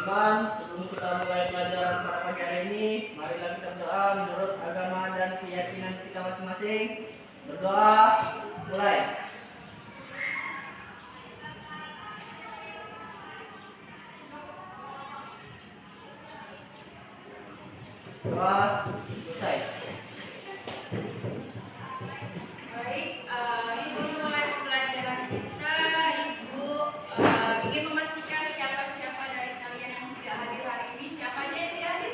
Sebelum kita mulai pelajaran pada pagi hari ini, marilah kita berdoa menurut agama dan keyakinan kita masing-masing. Berdoa, mulai. Doa, selesai. Baik, sebelum mulai pelajaran kita, Ibu ingin memastikan siapa-siapa dari kalian yang tidak hadir hari ini. Siapa aja yang tidak hadir?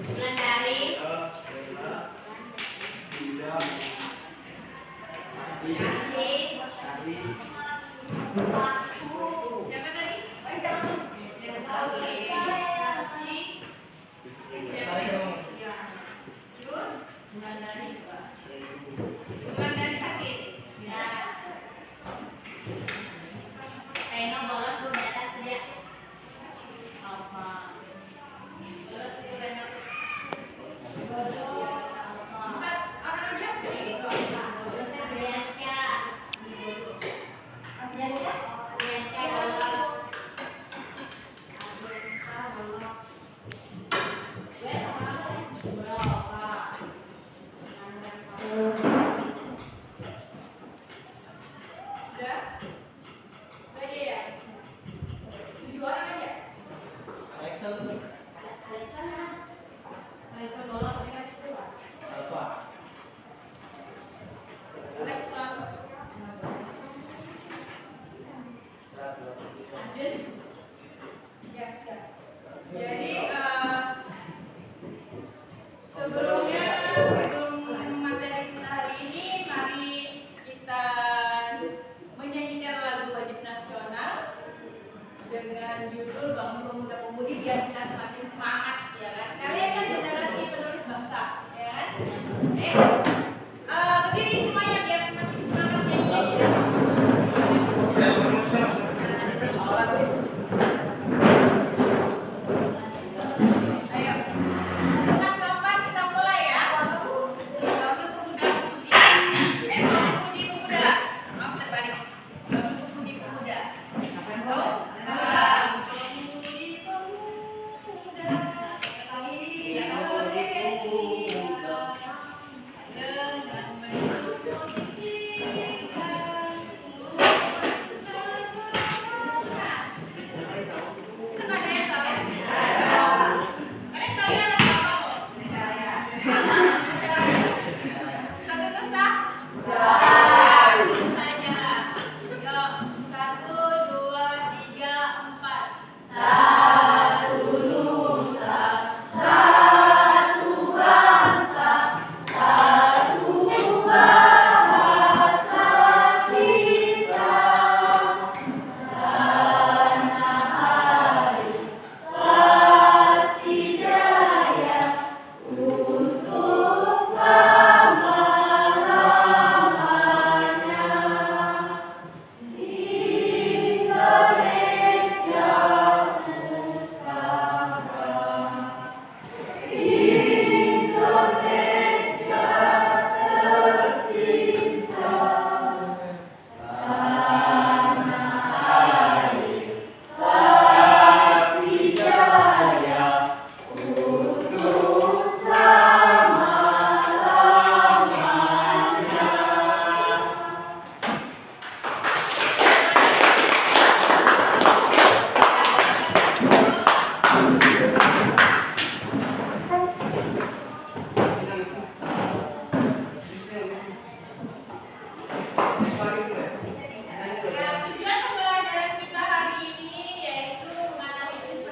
Wulandari. Siapa tadi? Terus? Wulandari sakit? Empat orang aja? Udah? Udah aja ya? 7 orang aja? Alexon. Ya, sudah. Jadi sebelum materi kita hari ini, mari kita menyanyikan lagu wajib nasional dengan judul Bangun Pemuda Pemudi biar kita semakin semangat, ya kan? Kalian kan generasi penerus bangsa, ya kan? Berdiri semuanya biar semakin semangat nyanyi. Ayo, dengan keempat kita mulai ya. Bangun Pemuda Pemudi. Pemudi Pemuda. Maaf terbalik. Bangun Pemudi Pemuda. Tahu? Pemudi Pemuda. Dengan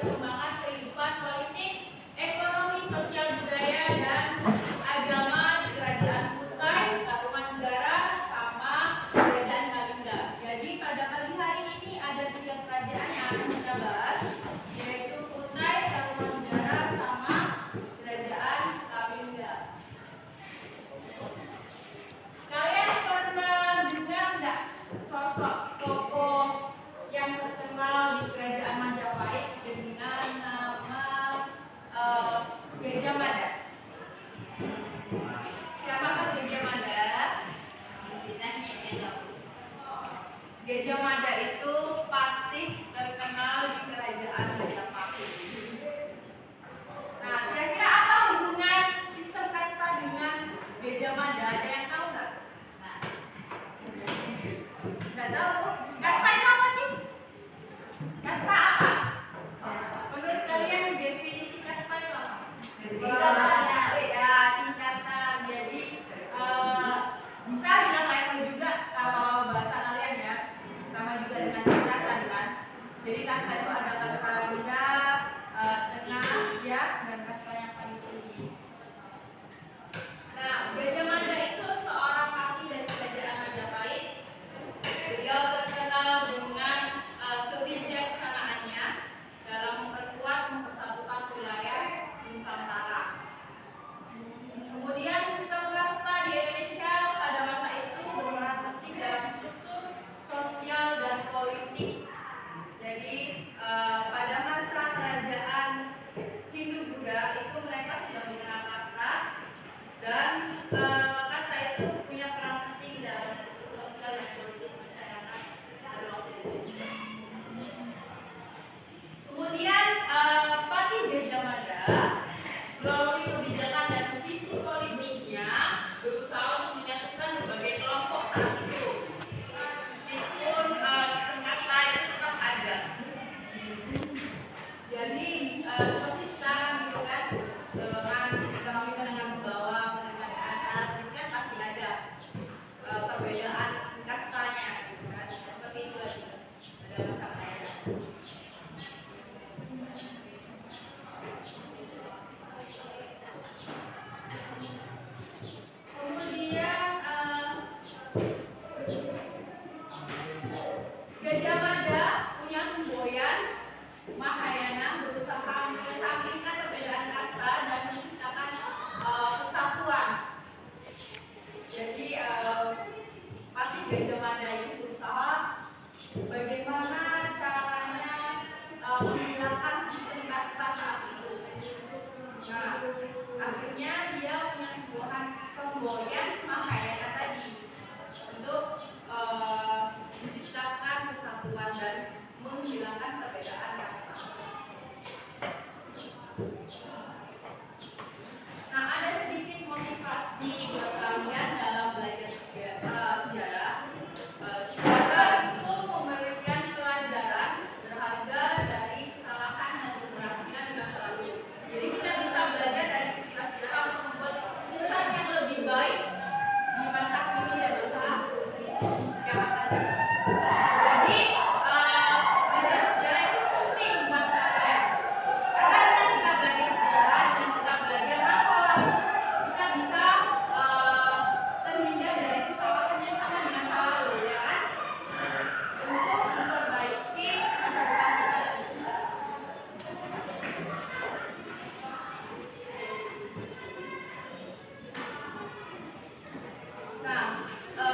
perkembangan kehidupan politik, ekonomi, sosial budaya, dan agama di Kerajaan Kutai, Tarumanegara, sama Kerajaan Kalingga. Jadi pada pagi hari ini ada 3 kerajaan yang akan kita bahas, yaitu Kutai, Tarumanegara, sama Kerajaan Kalingga. Kalian pernah dengar nggak sosok tokoh yang terkenal di Kerajaan Majapahit dengan nama Gajah Mada? Siapakah Gajah Mada? Gajah Mada itu patih terkenal di Kerajaan Majapahit. Nah, kira-kira apa hubungan sistem kasta dengan Gajah Mada? Ada yang tahu nggak? Nggak tahu. Kasta itu apa sih? Kasta apa? Menurut kalian definisi kasta itu apa? Tingkatan. Ya, tingkatan. Jadi bisa bilang level juga kalau bahasa kalian ya. Sama juga dengan tingkatan kan. Jadi kasta itu ada kasta rendah, tengah, ya, dan kasta yang paling tinggi. Nah, Gajah Mada itu seorang patih dari Kerajaan Majapahit. Beliau terkenal dengan kebijaksanaannya dalam memperkuat mempersatukan wilayah Nusantara. Kemudian sistem kasta di Indonesia pada masa itu berperan penting dalam struktur sosial dan politik. Jadi pada masa kerajaan Hindu-Buddha itu mereka sudah mengenal kasta, dan kasta itu punya peran penting dalam struktur sosial dan politik masyarakat pada waktu itu. Kemudian Patih Gajah Mada melalui kebijakan dan visi politiknya berusaha untuk menyatukan berbagai kelompok saat itu, meskipun sistem kasta itu tetap ada. Jadi seperti sekarang gitu kan, ekonomi menengah ke bawah, menengah ke atas, itu kan pasti ada perbedaan kastanya, gitu kan? Seperti itu lagi ada masa kerajaan. Kemudian Gajah Mada punya semboyan Mahayana berusaha mengesampingkan perbedaan kasta dan menciptakan kesatuan. Jadi Patih Gajah Mada ini berusaha bagaimana caranya menghilangkan sistem kasta saat itu. Nah, akhirnya dia punya semboyan Mahayana tadi untuk menciptakan kesatuan dan menghilangkan perbedaan kasta. Nah, ada sedikit motivasi buat kalian dalam belajar sejarah. Sejarah itu memberikan pelajaran berharga dari kesalahan dan keberhasilan di masa lalu. Jadi kita bisa belajar dari peristiwa sejarah untuk membuat keputusan yang lebih baik di masa kini dan masa yang akan datang. Jadi belajar sejarah itu penting buat kalian, karena dengan kita belajar sejarah dan kita belajar masa lalu, kita bisa terhindar dari kesalahan yang sama di masa lalu, ya kan? Untuk memperbaiki masa depan kita. Nah, itu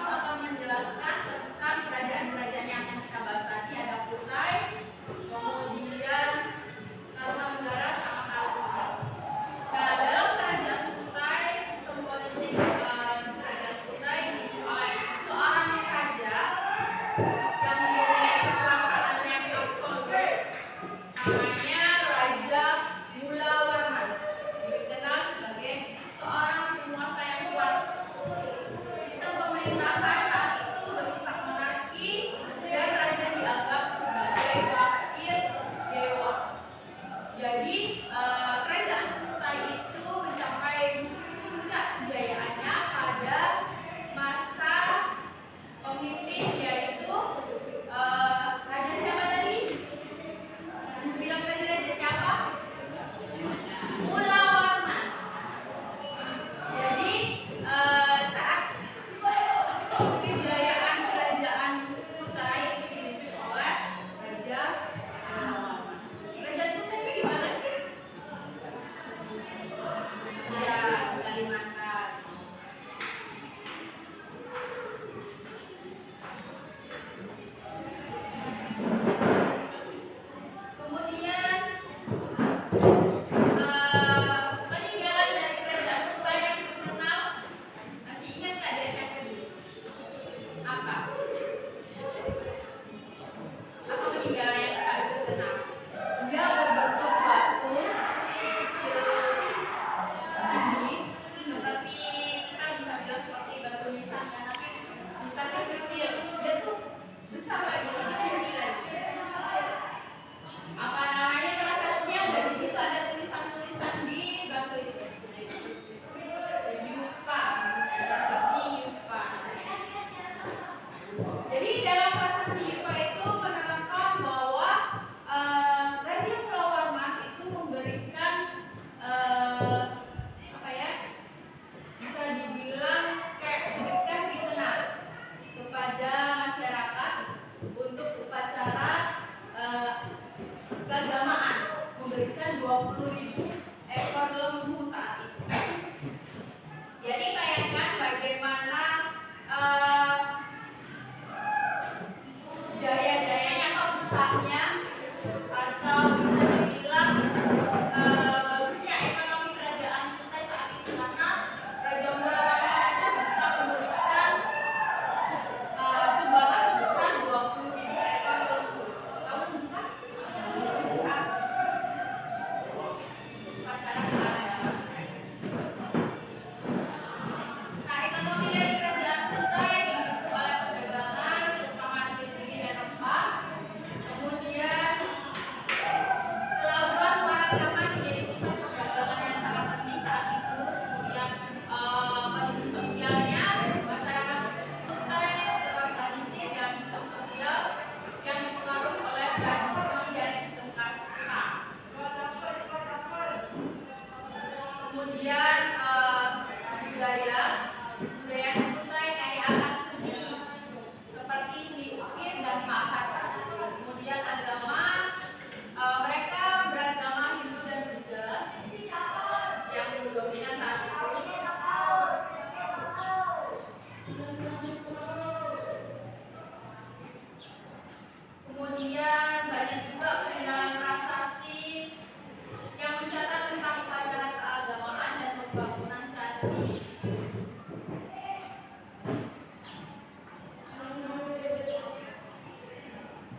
akan menjelaskan tentang kerajaan-kerajaan yang akan kita bahas tadi. Ada Kutai, kemudian Tarumanegara, sama Kalingga. Nah, dalam kerajaan Kutai, sistem politik kerajaan Kutai, seorang raja yang mempunyai kekuasaan yang absolut, namanya Raja Mulawarman, dikenal sebagai seorang penguasa yang kuat. Sistem pemerintahan saat itu bersifat monarki dan raja dianggap sebagai wakil dewa. Jadi kerajaan Kutai itu mencapai puncak kejayaannya pada masa pemimpin yaitu raja siapa tadi? Bilang keagamaan memberikan 20.000 ekor lembu saat itu. Jadi bayangkan bagaimana jaya-jayanya atau besarnya atau bisa dibilang bagusnya ekonomi kerajaan Kutai saat itu, karena Raja Murawarman bisa memberikan sumbangan sebesar 20.000 ekor lembu. Kamu bukan? Itu besar. Nah, ekonomi dari kerajaan Kutai didukung oleh perdagangan, terutama hasil bumi dan rempah. Kemudian pelabuhan Muaragaman menjadi pusat perdagangan yang sangat penting saat itu. Kemudian kondisi sosialnya, masyarakat Kutai terorganisir dalam sistem sosial yang dipengaruhi oleh tradisi dan sistem kasta. Kemudian budaya Kutai kaya akan seni seperti seni ukir dan pahat saat itu. Kemudian agama, mereka beragama Hindu dan Buddha yang dominan saat itu. Kemudian banyak juga peninggalan prasasti yang mencatat tentang upacara keagamaan dan pembangunan candi.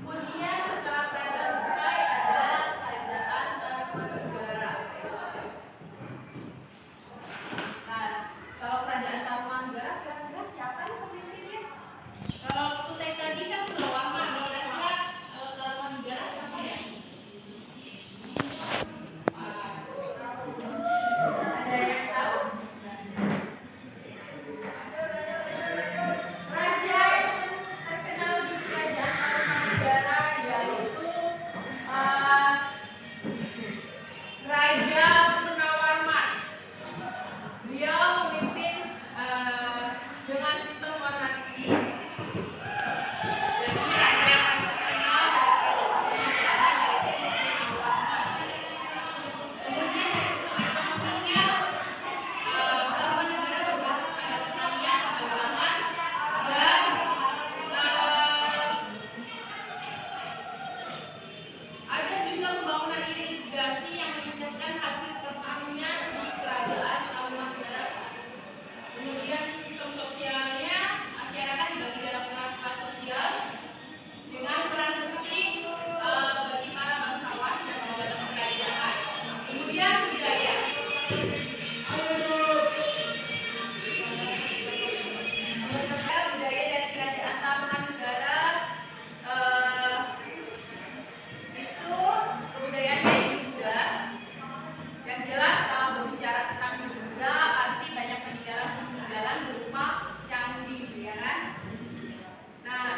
Kemudian setelah kerajaan Kutai ada kerajaan Tarumanegara. Nah, kalau kerajaan Tarumanegara kira-kira siapa yang pemimpinnya? Kalau Kutai tadi kan Murawarman, kira-kira Tarumanegara siapa ya? Ada yang tahu? Raja yang terkenal di kerajaan Tarumanegara yaitu Raja Purnawarman. Beliau memimpin dengan sistem monarki. Jadi raja yang paling terkenal dari kerajaan Tarumanegara yaitu Purnawarman. Kemudian dari sistem ekonominya, Tarumanegara berbasis pada pertanian, perdagangan, dan ada juga pembangunan irigasi yang meningkatkan hasil pertanian di kerajaan Tarumanegara saat itu. Kemudian sistem sosialnya, masyarakat dibagi dalam kelas-kelas sosial dengan peran penting bagi para bangsawan dan dalam kerajaan. Kemudian budaya. Budaya dari kerajaan Tarumanegara itu kebudayaan yang Buddha. Yang jelas kalau berbicara tentang Buddha pasti banyak peninggalan berupa candi, ya kan? Nah,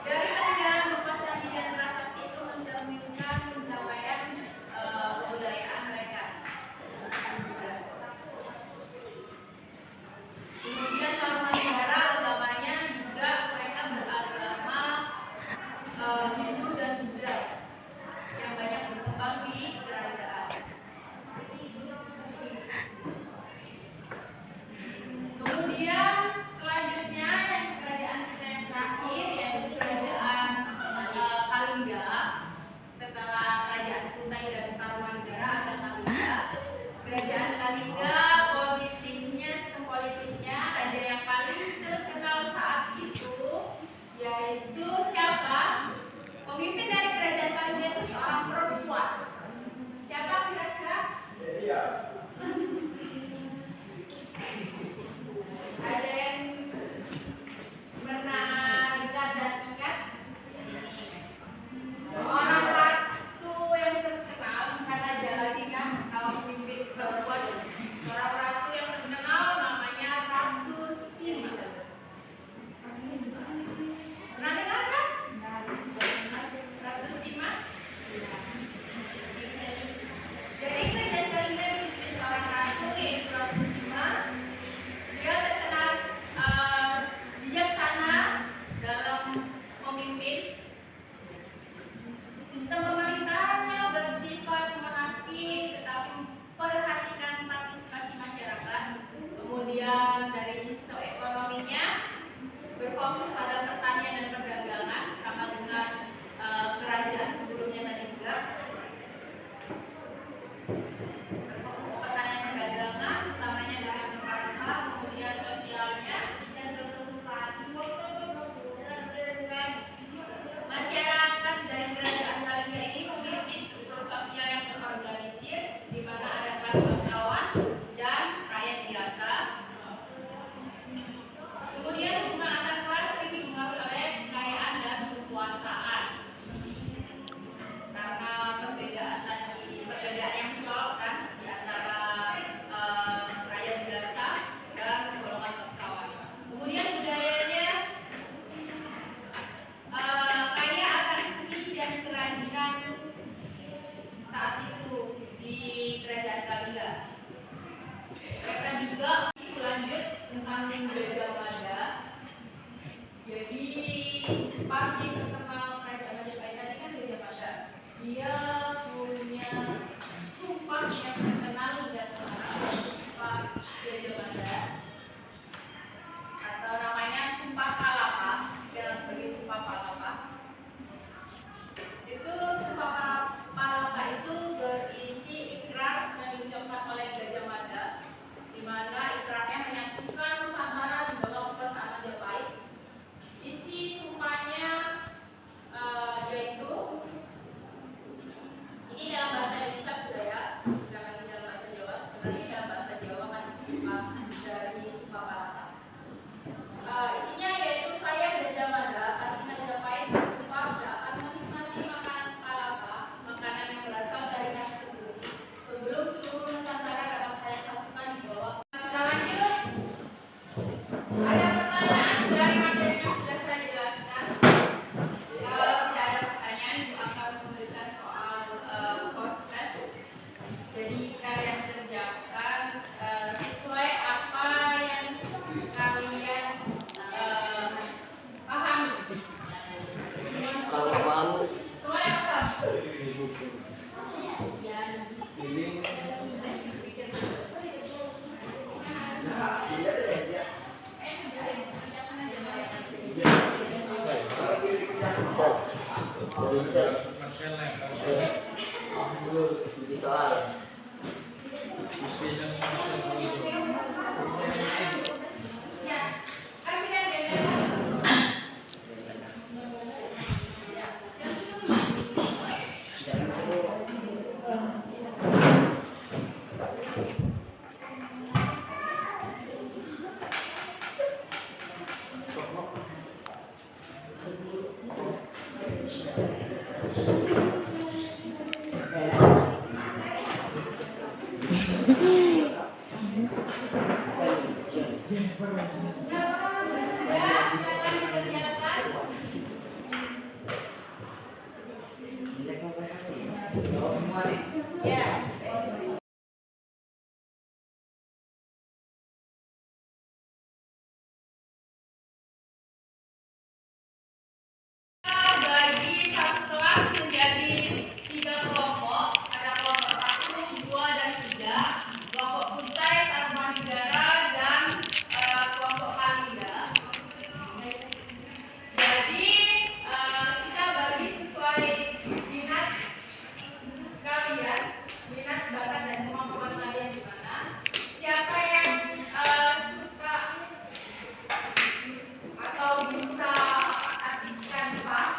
dari peninggalan berupa candi dan prasasti itu mencerminkan pencapaian kebudayaan mereka. Jadi soal. Ya, kami yang beda. Ya, Jangan dulu. ya. Bagi satu kelas menjadi 3 kelompok, ada kelompok 1, 2, dan 3, kelompok Kutai, Tarumanegara, dan kelompok Kalinda. Jadi kita bagi sesuai minat kalian, minat bakat dan kemampuan kalian di mana. Siapa yang suka atau bisa artikan Pak?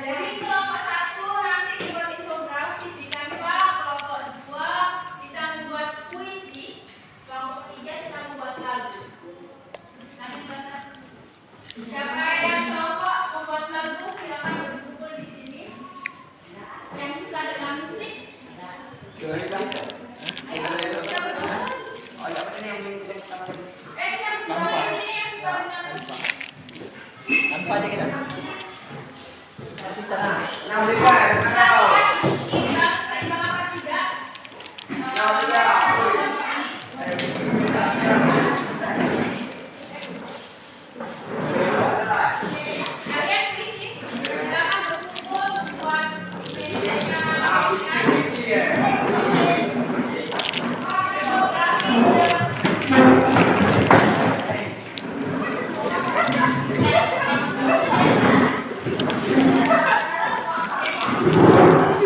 Jadi kelompok 1 nanti dibuat infografis di Canva, kelompok 2 kita membuat puisi, kelompok 3 kita membuat lagu. Siapa yang kelompok membuat lagu silakan berkumpul di sini. Yang suka dengan musik, ayo kita berkumpul. Kita berkumpul di sini yang suka dengan musik. Tanpa aja kita. Thank you.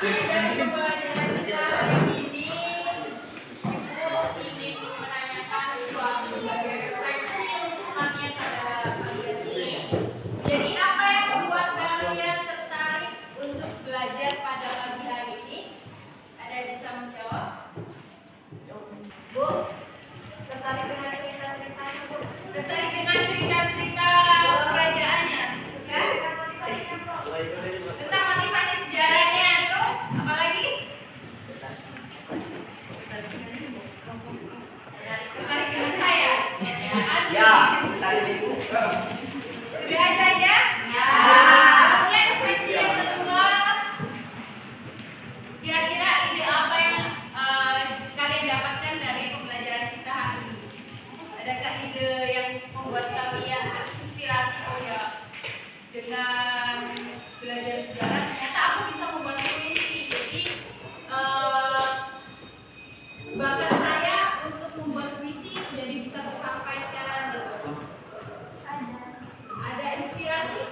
Dari pembelajaran kita hari ini, Ibu ingin menanyakan suatu sebagai refleksi untuk kalian pada kalian ini. Jadi apa yang membuat kalian tertarik untuk belajar pada pagi hari ini? Ada yang bisa menjawab? Bu, tertarik dengan cerita-ceritanya, Bu? Tertarik dengan cerita-cerita kerajaannya, kan? Tentang motivasi sejarahnya, terus apa lagi? Tertarik dengan saya? Asli. Ya, tertarik Ibu. Udah aja ya? Ya. Kemudian refleksi yang kedua, kira-kira ide apa yang kalian dapatkan dari pembelajaran kita hari ini? Adakah ide yang membuat kalian terinspirasi? Oh ya, dengan belajar sejarah ternyata aku bisa membuat puisi. Jadi bakat saya untuk membuat puisi jadi bisa tersampaikan gitu. Ada inspirasi?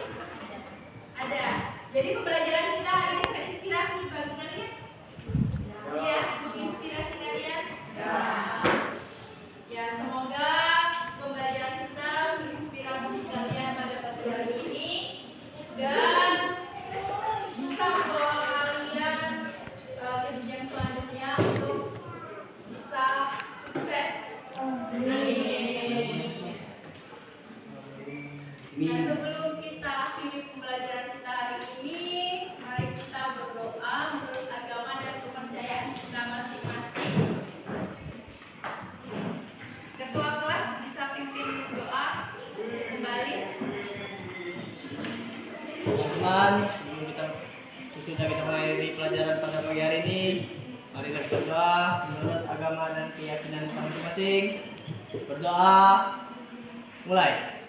Ada. Jadi pembelajaran kita hari ini terinspirasi bagi kalian? Iya, inspirasi kalian? Ya. Ya, semoga pembelajaran kita menginspirasi kalian pada pagi hari ini dan bisa membawa kalian ke jenjang selanjutnya untuk bisa sukses. Nah, sebelum kita akhiri pembelajaran kita hari ini, mari kita berdoa menurut agama dan kepercayaan kita masing-masing. Ketua kelas bisa pimpin doa kembali. Teman-teman, sesudah kita mengakhiri pelajaran pada pagi hari ini, marilah kita berdoa menurut agama dan keyakinan kita masing-masing. Berdoa, mulai.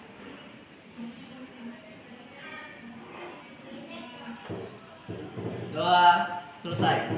Doa selesai.